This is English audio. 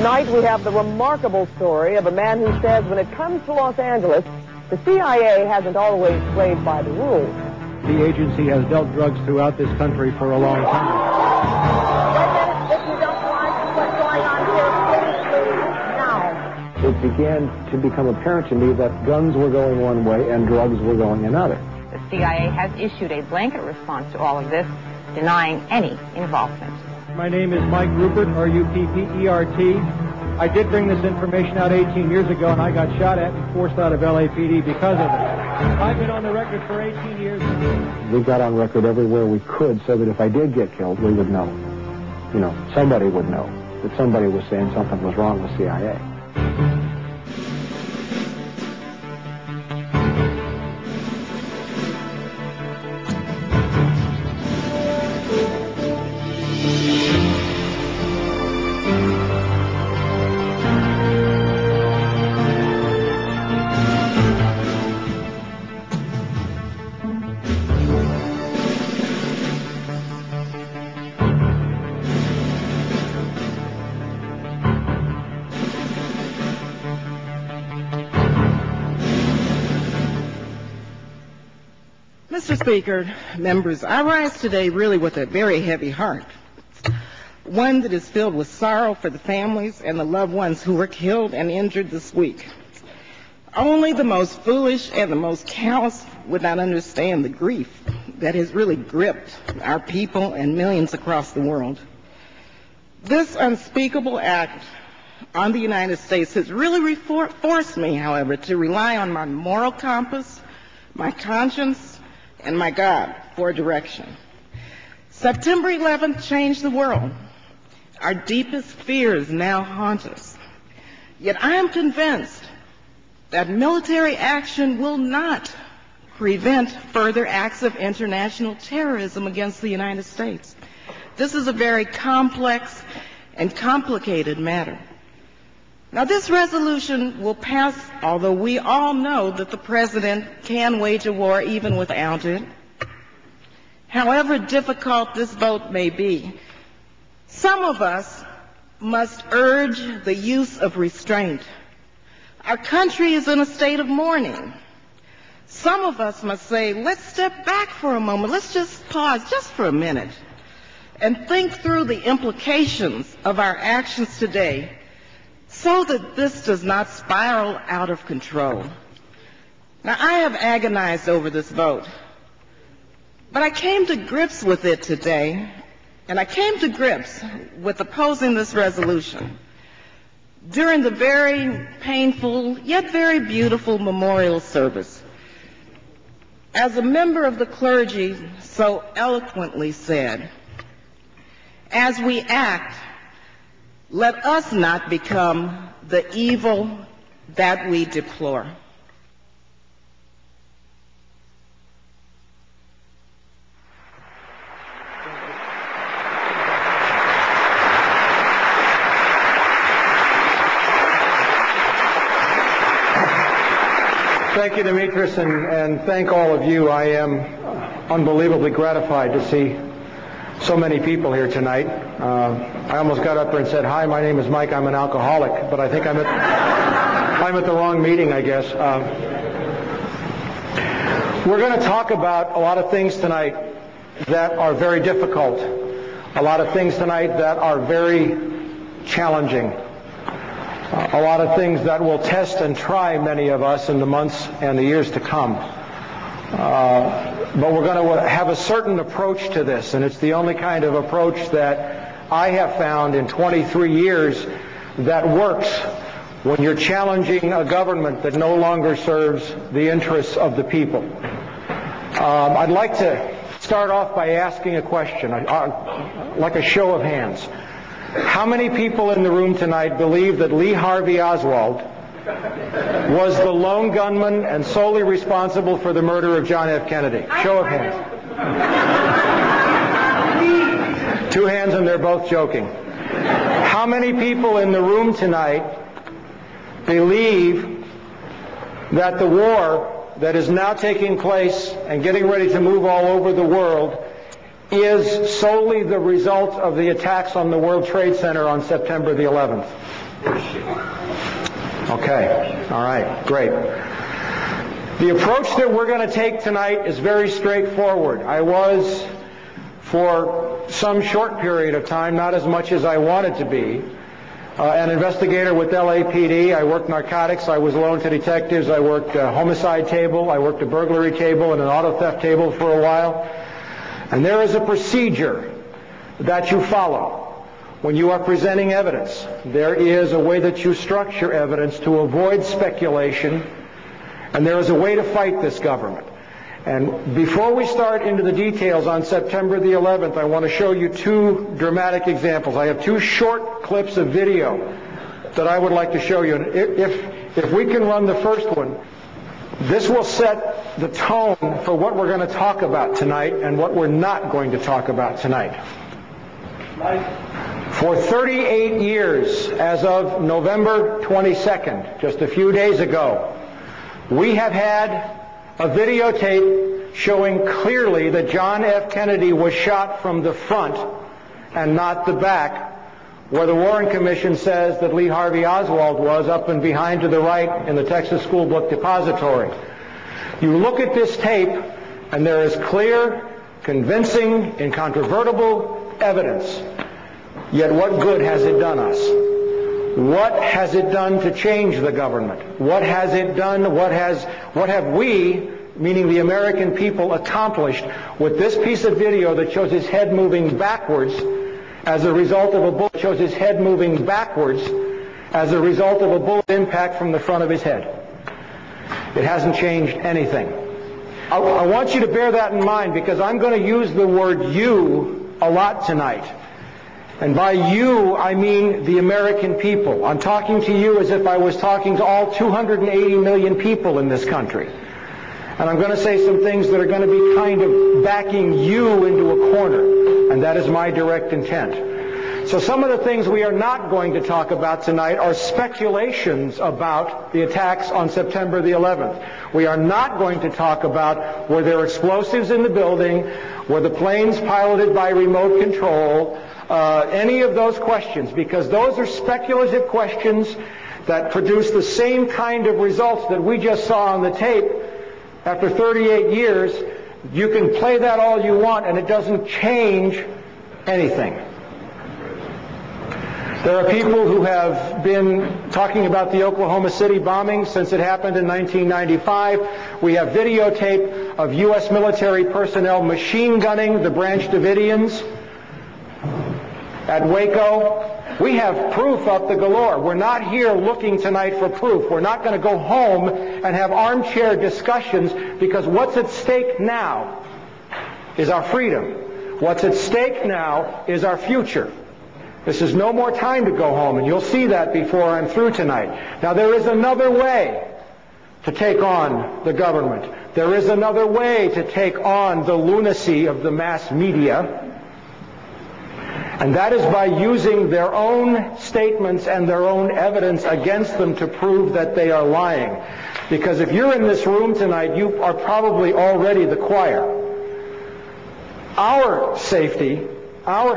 Tonight we have the remarkable story of a man who says when it comes to Los Angeles, the CIA hasn't always played by the rules. The agency has dealt drugs throughout this country for a long time. Wait a minute, if you don't mind what's going on here, please, now. It began to become apparent to me that guns were going one way and drugs were going another. The CIA has issued a blanket response to all of this, denying any involvement. My name is Mike Rupert, R-U-P-P-E-R-T. I did bring this information out 18 years ago, and I got shot at and forced out of LAPD because of it. I've been on the record for 18 years. We got on record everywhere we could so that if I did get killed, we would know. You know, somebody would know that somebody was saying something was wrong with CIA. Mr. Speaker, members, I rise today really with a very heavy heart, one that is filled with sorrow for the families and the loved ones who were killed and injured this week. Only the most foolish and the most callous would not understand the grief that has really gripped our people and millions across the world. This unspeakable act on the United States has really forced me, however, to rely on my moral compass, my conscience, and my God for direction. September 11th changed the world. Our deepest fears now haunt us. Yet I am convinced that military action will not prevent further acts of international terrorism against the United States. This is a very complex and complicated matter. Now, this resolution will pass, although we all know that the President can wage a war even without it. However difficult this vote may be, some of us must urge the use of restraint. Our country is in a state of mourning. Some of us must say, let's step back for a moment. Let's just pause just for a minute and think through the implications of our actions today, so that this does not spiral out of control. Now, I have agonized over this vote, but I came to grips with it today, and I came to grips with opposing this resolution during the very painful yet very beautiful memorial service. As a member of the clergy so eloquently said, as we act, let us not become the evil that we deplore. Thank you, Demetrius, and thank all of you. I am unbelievably gratified to see so many people here tonight. I almost got up there and said, hi, my name is Mike, I'm an alcoholic, but I think I'm at the wrong meeting, I guess. We're going to talk about a lot of things tonight that are very difficult, a lot of things tonight that are very challenging, a lot of things that will test and try many of us in the months and the years to come. But we're going to have a certain approach to this, and it's the only kind of approach that I have found in 23 years that works when you're challenging a government that no longer serves the interests of the people. I'd like to start off by asking a question, like a show of hands. How many people in the room tonight believe that Lee Harvey Oswald was the lone gunman and solely responsible for the murder of John F. Kennedy? Show of hands. 2 hands, and they're both joking. How many people in the room tonight believe that the war that is now taking place and getting ready to move all over the world is solely the result of the attacks on the World Trade Center on September the 11th? Okay, all right, great. The approach that we're going to take tonight is very straightforward. I was, for some short period of time, not as much as I wanted to be, an investigator with LAPD. I worked narcotics. I was loaned to detectives. I worked a homicide table. I worked a burglary table and an auto theft table for a while. And there is a procedure that you follow when you are presenting evidence. There is a way that you structure evidence to avoid speculation, and there is a way to fight this government. And before we start into the details on September the 11th, I want to show you two dramatic examples. I have two short clips of video that I would like to show you. And if we can run the first one, this will set the tone for what we're going to talk about tonight and what we're not going to talk about tonight. For 38 years, as of November 22nd, just a few days ago, we have had a videotape showing clearly that John F. Kennedy was shot from the front and not the back, where the Warren Commission says that Lee Harvey Oswald was up and behind to the right in the Texas School Book Depository. You look at this tape, and there is clear, convincing, incontrovertible evidence. Yet what good has it done us? What has it done to change the government? What has it done? What have we, meaning the American people, accomplished with this piece of video that shows his head moving backwards as a result of a bullet, shows his head moving backwards as a result of a bullet impact from the front of his head? It hasn't changed anything. I want you to bear that in mind, because I'm going to use the word "you" a lot tonight. And by you, I mean the American people. I'm talking to you as if I was talking to all 280 million people in this country. And I'm going to say some things that are going to be kind of backing you into a corner. And that is my direct intent. So some of the things we are not going to talk about tonight are speculations about the attacks on September the 11th. We are not going to talk about were there explosives in the building, were the planes piloted by remote control, any of those questions, because those are speculative questions that produce the same kind of results that we just saw on the tape. After 38 years, you can play that all you want, and it doesn't change anything. There are people who have been talking about the Oklahoma City bombing since it happened in 1995. We have videotape of U.S. military personnel machine gunning the Branch Davidians at Waco. We have proof up the galore. We're not here looking tonight for proof. We're not going to go home and have armchair discussions, because what's at stake now is our freedom. What's at stake now is our future. This is no more time to go home, and you'll see that before I'm through tonight. Now, there is another way to take on the government. There is another way to take on the lunacy of the mass media. And that is by using their own statements and their own evidence against them to prove that they are lying. Because if you're in this room tonight, you are probably already the choir. Our safety, our